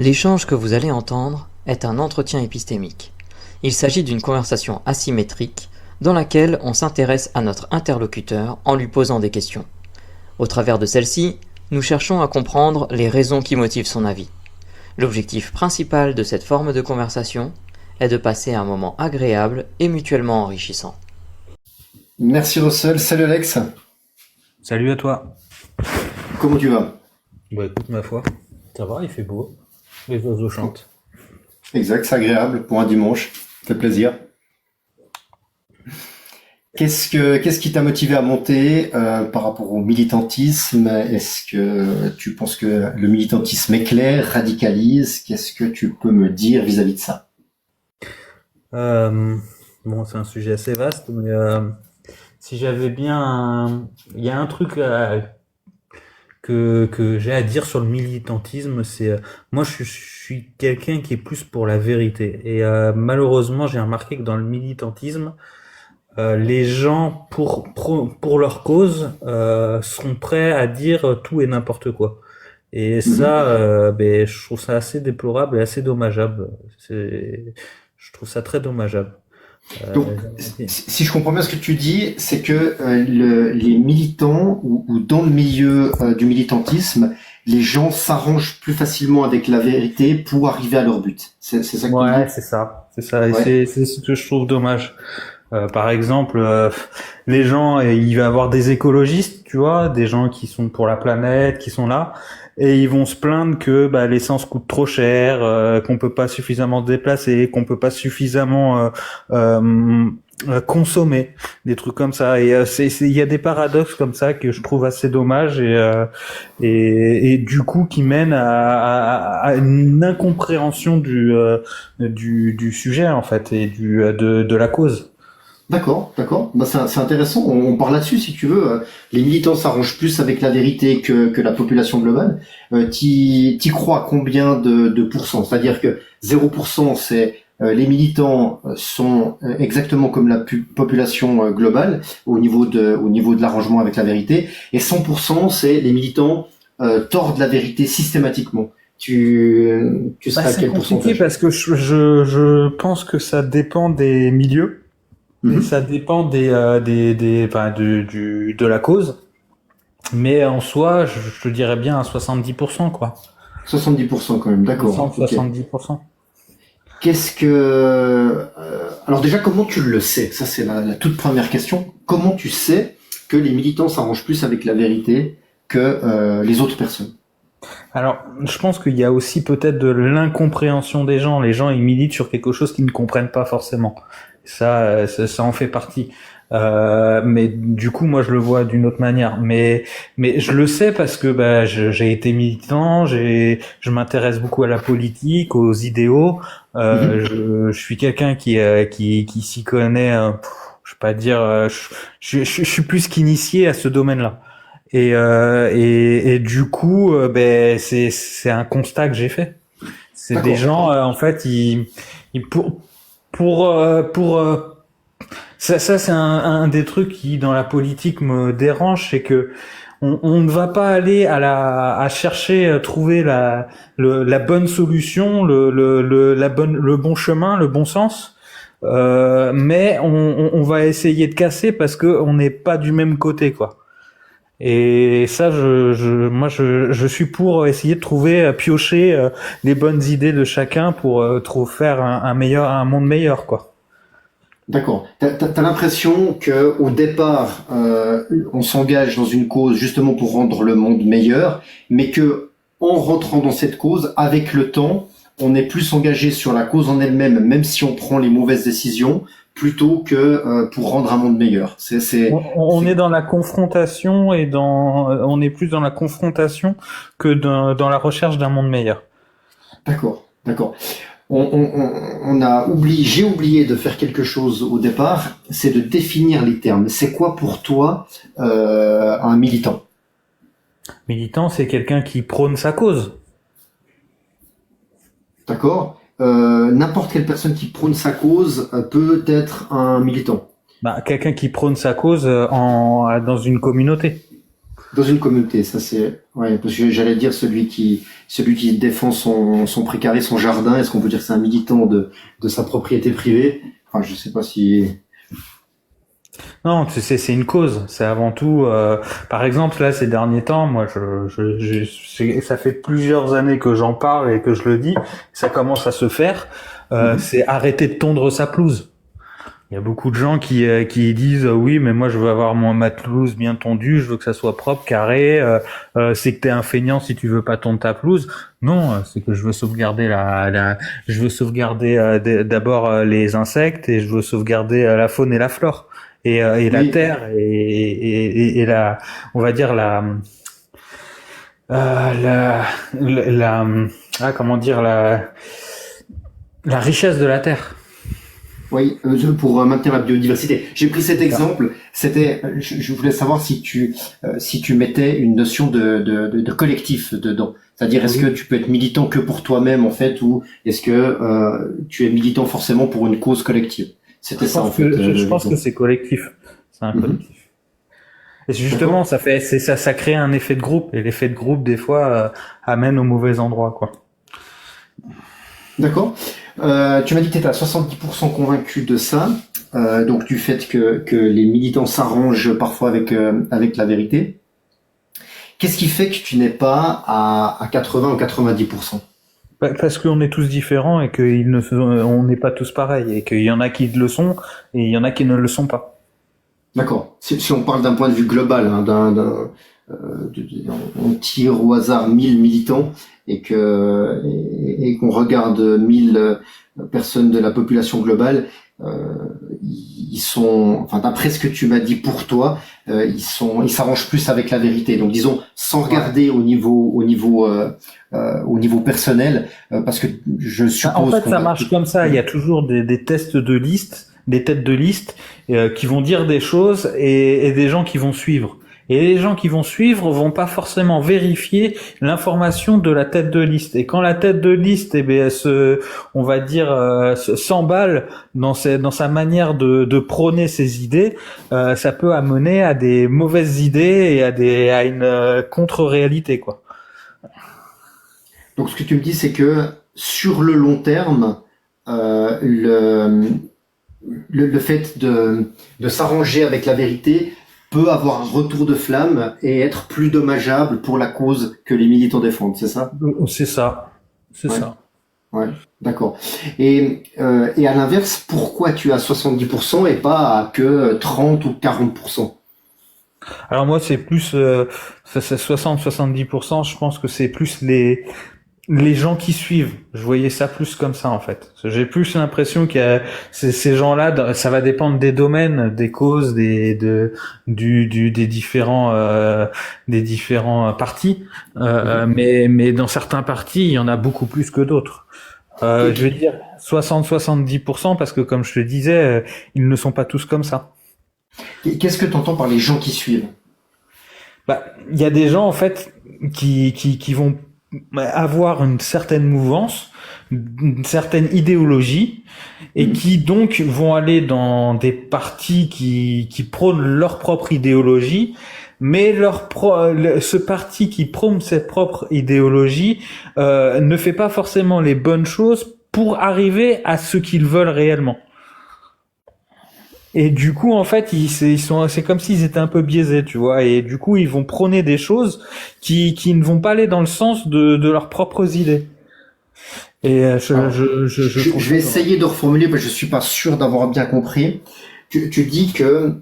L'échange que vous allez entendre est un entretien épistémique. Il s'agit d'une conversation asymétrique dans laquelle on s'intéresse à notre interlocuteur en lui posant des questions. Au travers de celle-ci, nous cherchons à comprendre les raisons qui motivent son avis. L'objectif principal de cette forme de conversation est de passer un moment agréable et mutuellement enrichissant. Merci Russell, salut Alex, Salut à toi. comment tu vas? Bah écoute, ma foi, ça va, il fait beau. Les oiseaux chantent. Exact, c'est agréable pour un dimanche, ça fait plaisir. Qu'est-ce qui t'a motivé à monter par rapport au militantisme? Est-ce que tu penses que le militantisme éclaire, radicalise? Qu'est-ce que tu peux me dire vis-à-vis de ça? Bon, c'est un sujet assez vaste, mais si j'avais bien il y a un truc que j'ai à dire sur le militantisme, c'est moi je suis quelqu'un qui est plus pour la vérité. Et malheureusement, j'ai remarqué que dans le militantisme, les gens pour leur cause sont prêts à dire tout et n'importe quoi. Et Mhm. ça, je trouve ça assez déplorable et assez dommageable. Je trouve ça très dommageable. Donc, si je comprends bien ce que tu dis, c'est que les militants ou dans le milieu du militantisme, les gens s'arrangent plus facilement avec la vérité pour arriver à leur but. C'est ça que tu me Ouais, dis? c'est ça, et Ouais. c'est ce que je trouve dommage. Par exemple, les gens, il va y avoir des écologistes, tu vois, des gens qui sont pour la planète, qui sont là, et ils vont se plaindre que l'essence coûte trop cher, qu'on peut pas suffisamment se déplacer, qu'on peut pas suffisamment consommer, des trucs comme ça. Et il y a des paradoxes comme ça que je trouve assez dommages et du coup qui mènent à une incompréhension du sujet en fait et de la cause. D'accord, d'accord. Bah, c'est intéressant. On parle là-dessus, si tu veux. Les militants s'arrangent plus avec la vérité que la population globale. T'y crois à combien de pourcents? C'est-à-dire que 0%, c'est les militants sont exactement comme la population globale au niveau de l'arrangement avec la vérité. Et 100%, c'est les militants tordent la vérité systématiquement. Tu serais à C'est quel compliqué pourcentage? parce que je pense que ça dépend des milieux et Mhm. ça dépend de la cause. Mais en soi, je dirais bien à 70%, quoi. 70% quand même, d'accord. Ok. 60-70%. Qu'est-ce que... alors déjà, comment tu le sais? Ça, c'est la toute première question. Comment tu sais que les militants s'arrangent plus avec la vérité que les autres personnes? Alors, je pense qu'il y a aussi peut-être de l'incompréhension des gens. Les gens, ils militent sur quelque chose qu'ils ne comprennent pas forcément. Ça en fait partie. Mais du coup, moi, je le vois d'une autre manière. Mais je le sais parce que j'ai été militant, je m'intéresse beaucoup à la politique, aux idéaux. Mhm. Je suis quelqu'un qui s'y connaît. Je vais pas dire. Je suis plus qu'initié à ce domaine-là. Et du coup, c'est un constat que j'ai fait. C'est des D'accord. gens, en fait, ils pour ça c'est un des trucs qui dans la politique me dérange, c'est que on ne va pas aller à chercher trouver la bonne solution, le bon chemin, le bon sens. Mais on va essayer de casser parce que on n'est pas du même côté, quoi. Et ça, moi, je suis pour essayer de trouver, piocher les bonnes idées de chacun pour faire un monde meilleur, quoi. D'accord. T'as l'impression que au départ, on s'engage dans une cause justement pour rendre le monde meilleur, mais que en rentrant dans cette cause, avec le temps, on est plus engagé sur la cause en elle-même, même si on prend les mauvaises décisions, plutôt que pour rendre un monde meilleur. On est dans la confrontation on est plus dans la confrontation que dans la recherche d'un monde meilleur. D'accord, d'accord. J'ai oublié de faire quelque chose au départ, c'est de définir les termes. C'est quoi pour toi un militant? Militant, c'est quelqu'un qui prône sa cause. D'accord? N'importe quelle personne qui prône sa cause peut être un militant. Quelqu'un qui prône sa cause dans une communauté. Dans une communauté, ça c'est, ouais, parce que j'allais dire celui qui défend son précaré, son jardin, est-ce qu'on peut dire que c'est un militant de sa propriété privée? Enfin, je sais pas si. Non, c'est une cause. C'est avant tout. Par exemple, là, ces derniers temps, moi, ça fait plusieurs années que j'en parle et que je le dis. Ça commence à se faire. C'est arrêter de tondre sa pelouse. Il y a beaucoup de gens qui disent oui, mais moi je veux avoir ma pelouse bien tondue, je veux que ça soit propre, carré. C'est que t'es un feignant si tu veux pas tondre ta pelouse. Non, c'est que je veux sauvegarder je veux sauvegarder d'abord les insectes et je veux sauvegarder la faune et la flore et la Oui. terre et la, on va dire comment dire la richesse de la terre. Oui, pour maintenir la biodiversité. J'ai pris cet exemple. C'était, je voulais savoir si tu mettais une notion de collectif dedans. C'est-à-dire, est-ce que tu peux être militant que pour toi-même en fait, ou est-ce que tu es militant forcément pour une cause collective? C'était ça en fait. Je pense que c'est collectif. C'est un collectif. Et justement, ça crée un effet de groupe. Et l'effet de groupe, des fois, amène au mauvais endroit, quoi. D'accord. Tu m'as dit que tu étais à 70% convaincu de ça, donc du fait que les militants s'arrangent parfois avec la vérité. Qu'est-ce qui fait que tu n'es pas à 80 ou 90%? Parce qu'on est tous différents et on n'est pas tous pareils et qu'il y en a qui le sont et il y en a qui ne le sont pas. D'accord. Si on parle d'un point de vue global, hein, on tire au hasard 1000 militants et qu'on regarde 1000 personnes de la population globale, ils sont, enfin d'après ce que tu m'as dit pour toi, ils s'arrangent plus avec la vérité. Donc disons sans regarder au niveau personnel, parce que je suppose. En fait, ça marche comme ça. Il y a toujours des tests de liste, des têtes de liste qui vont dire des choses et des gens qui vont suivre. Et les gens qui vont suivre vont pas forcément vérifier l'information de la tête de liste. Et quand la tête de liste, on va dire, s'emballe dans sa manière de prôner ses idées, ça peut amener à des mauvaises idées et à une contre-réalité, quoi. Donc ce que tu me dis, c'est que sur le long terme, le fait de s'arranger avec la vérité peut avoir un retour de flamme et être plus dommageable pour la cause que les militants défendent, c'est ça? C'est ça. C'est ça. Ouais, d'accord. Et à l'inverse, pourquoi tu as 70% et pas à que 30 ou 40%? Alors moi, c'est plus, c'est 60-70%. Je pense que c'est plus les gens qui suivent. Je voyais ça plus comme ça en fait. J'ai plus l'impression qu'il y a ces gens-là. Ça va dépendre des domaines, des causes, des différents partis. Mais dans certains partis, il y en a beaucoup plus que d'autres. Je vais dire 60-70% parce que comme je te disais, ils ne sont pas tous comme ça. Qu'est-ce que tu entends par les gens qui suivent? Il y a des gens en fait qui vont avoir une certaine mouvance, une certaine idéologie, et qui donc vont aller dans des partis qui prônent leur propre idéologie, mais ce parti qui prône cette propre idéologie ne fait pas forcément les bonnes choses pour arriver à ce qu'ils veulent réellement. Et du coup, en fait, c'est comme s'ils étaient un peu biaisés, tu vois. Et du coup, ils vont prôner des choses qui ne vont pas aller dans le sens de leurs propres idées. Et je vais essayer de reformuler parce que je suis pas sûr d'avoir bien compris. Tu dis que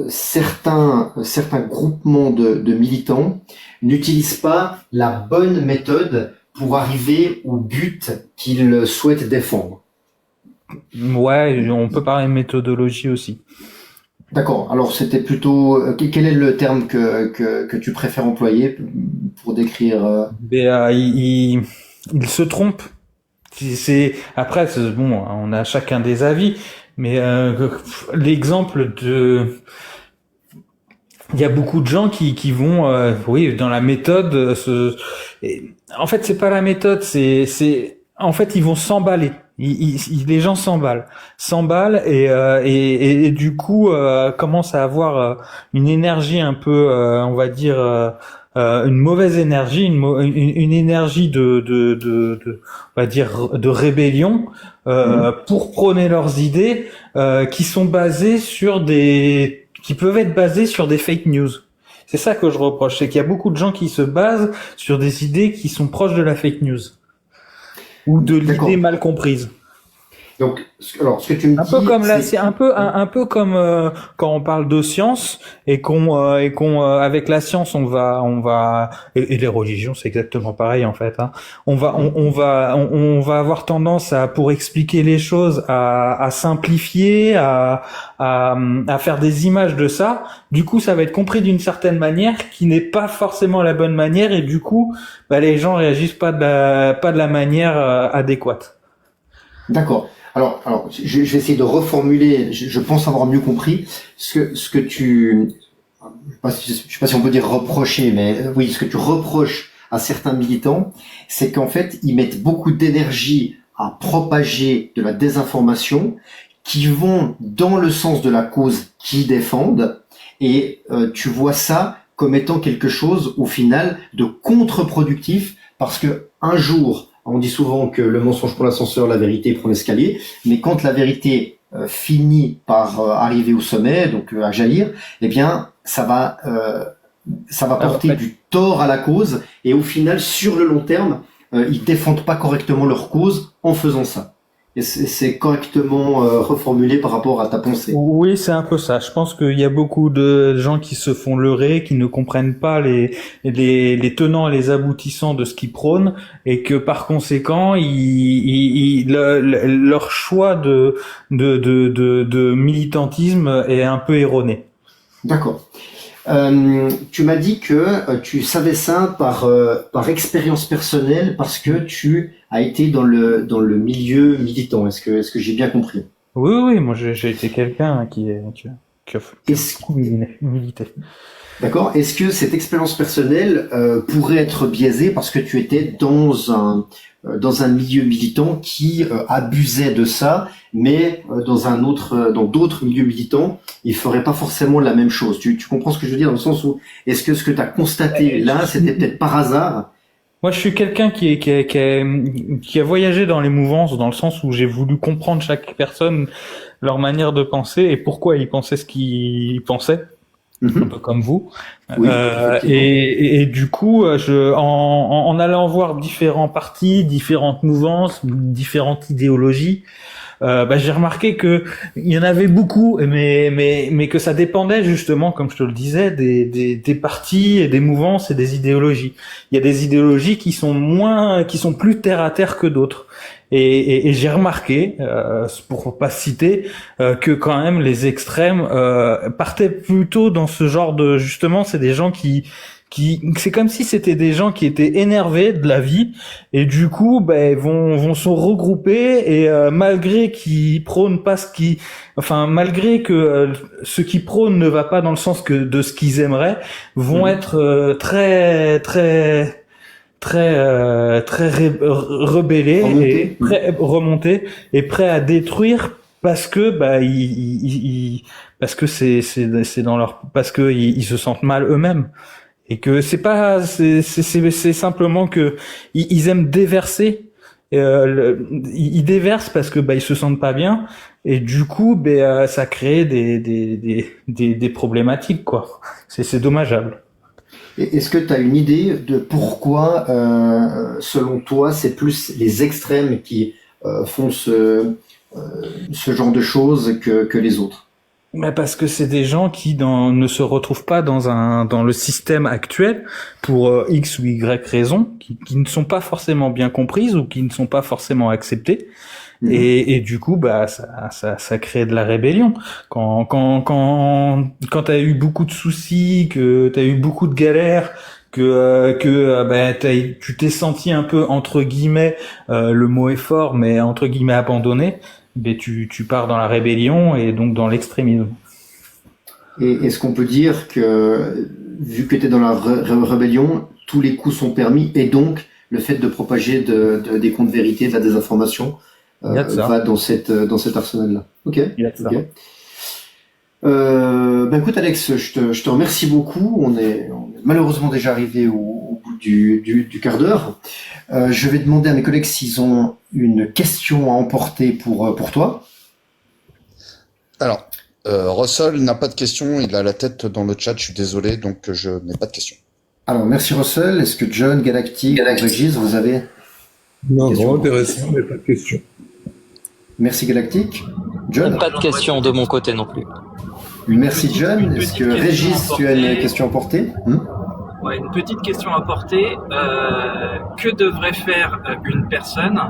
certains groupements de militants n'utilisent pas la bonne méthode pour arriver au but qu'ils souhaitent défendre. Ouais, on peut parler de méthodologie aussi. D'accord. Alors c'était plutôt quel est le terme que tu préfères employer pour décrire Il se trompe. Après bon, on a chacun des avis, mais l'exemple il y a beaucoup de gens qui vont oui, dans la méthode en fait c'est pas la méthode, en fait ils vont s'emballer. les gens s'emballent et du coup commencent à avoir une énergie un peu, on va dire, une mauvaise énergie, une énergie on va dire, de rébellion pour prôner leurs idées qui sont basées qui peuvent être basées sur des fake news. C'est ça que je reproche, c'est qu'il y a beaucoup de gens qui se basent sur des idées qui sont proches de la fake news ou de l'idée mal comprise. Donc, alors, ce que tu me un dis, peu comme là, c'est un peu comme quand on parle de science et qu'on avec la science on va et les religions c'est exactement pareil en fait. Hein. On va avoir tendance à pour expliquer les choses à simplifier, à faire des images de ça. Du coup, ça va être compris d'une certaine manière qui n'est pas forcément la bonne manière et du coup, les gens réagissent pas de la manière adéquate. D'accord. Alors, je vais essayer de reformuler. Je pense avoir mieux compris ce que tu, je sais pas si on peut dire reprocher, mais oui, ce que tu reproches à certains militants, c'est qu'en fait, ils mettent beaucoup d'énergie à propager de la désinformation qui vont dans le sens de la cause qu'ils défendent, et tu vois ça comme étant quelque chose, au final, de contre-productif, parce que un jour, on dit souvent que le mensonge prend l'ascenseur, la vérité prend l'escalier, mais quand la vérité finit par arriver au sommet, donc à jaillir, eh bien, ça va porter du tort à la cause, et au final, sur le long terme, ils défendent pas correctement leur cause en faisant ça. Et c'est correctement reformulé par rapport à ta pensée. Oui, c'est un peu ça. Je pense qu'il y a beaucoup de gens qui se font leurrer, qui ne comprennent pas les tenants et les aboutissants de ce qu'ils prônent, et que par conséquent, leur choix de militantisme est un peu erroné. D'accord. Tu m'as dit que tu savais ça par expérience personnelle parce que tu as été dans le milieu militant. Est-ce que j'ai bien compris? Oui, moi j'ai été quelqu'un qui a beaucoup milité. D'accord. Est-ce que cette expérience personnelle pourrait être biaisée parce que tu étais dans un milieu militant qui abusait de ça, mais dans d'autres milieux militants, ils feraient pas forcément la même chose. Tu comprends ce que je veux dire, dans le sens où est-ce que ce que tu as constaté là, c'était peut-être par hasard? Moi, je suis quelqu'un qui a voyagé dans les mouvances, dans le sens où j'ai voulu comprendre chaque personne, leur manière de penser et pourquoi ils pensaient ce qu'ils pensaient. Un peu comme vous. Oui, et du coup, en allant voir différents partis, différentes mouvances, différentes idéologies, j'ai remarqué que il y en avait beaucoup, mais que ça dépendait justement, comme je te le disais, des partis et des mouvances et des idéologies. Il y a des idéologies qui sont plus terre à terre que d'autres. Et j'ai remarqué, pour pas citer, que quand même les extrêmes partaient plutôt dans ce genre de, justement, c'est des gens qui c'est comme si c'était des gens qui étaient énervés de la vie et du coup vont se regrouper et malgré qu'ils prônent pas malgré que ce qu'ils prônent ne va pas dans le sens de ce qu'ils aimeraient, vont être très rebellés et remontés et prêts à détruire parce que parce que c'est dans leur parce que ils se sentent mal eux-mêmes. Et que c'est simplement que ils aiment déverser, ils déversent parce que ils se sentent pas bien et du coup ça crée des problématiques quoi. C'est dommageable. Est-ce que tu as une idée de pourquoi, selon toi, c'est plus les extrêmes qui font ce genre de choses que les autres? Parce que c'est des gens qui ne se retrouvent pas dans le système actuel pour X ou Y raisons, qui ne sont pas forcément bien comprises ou qui ne sont pas forcément acceptées. Et du coup, ça crée de la rébellion. Quand t'as eu beaucoup de soucis, que t'as eu beaucoup de galères, tu t'es senti un peu entre guillemets, le mot est fort, mais entre guillemets abandonné. Tu pars dans la rébellion et donc dans l'extrémisme. Et est-ce qu'on peut dire que, vu que tu es dans la rébellion, tous les coups sont permis et donc le fait de propager des comptes vérités, de la désinformation, Il y a de ça. va dans cet arsenal-là. Ok. Il y a de ça. Ok. Écoute Alex, je te remercie beaucoup. On est malheureusement déjà arrivé au bout du quart d'heure. Je vais demander à mes collègues s'ils ont une question à emporter pour toi. Alors, Russell n'a pas de questions, il a la tête dans le chat, je suis désolé, donc je n'ai pas de questions. Alors merci Russell. Est-ce que John, Galactic, Régis, vous avez Non, question? intéressant, mais pas de question. Merci Galactic. John. Pas de questions de mon côté non plus. Merci John. Est-ce que Régis, tu as une question à porter? Ouais, une petite question à porter. Que devrait faire une personne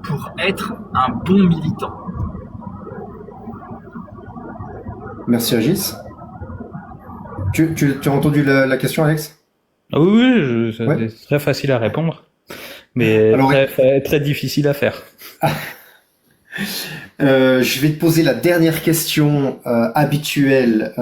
pour être un bon militant? Merci Régis. Tu as entendu la question, Alex? Ah oui, c'est Ouais. très facile à répondre, mais Alors, très difficile à faire. Je vais te poser la dernière question habituelle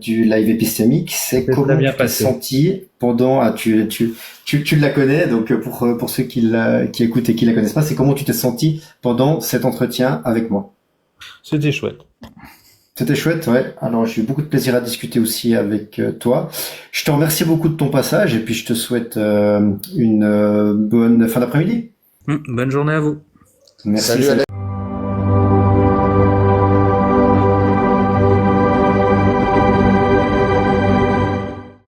du live épistémique. C'est Ça comment bien tu t'es passé. senti pendant... tu la connais, donc pour ceux qui écoutent et qui la connaissent pas, c'est comment tu t'es senti pendant cet entretien avec moi. C'était chouette. C'était chouette, ouais. Alors j'ai eu beaucoup de plaisir à discuter aussi avec toi. Je te remercie beaucoup de ton passage et puis je te souhaite une bonne fin d'après-midi. Bonne journée à vous. Merci. Salut Alex.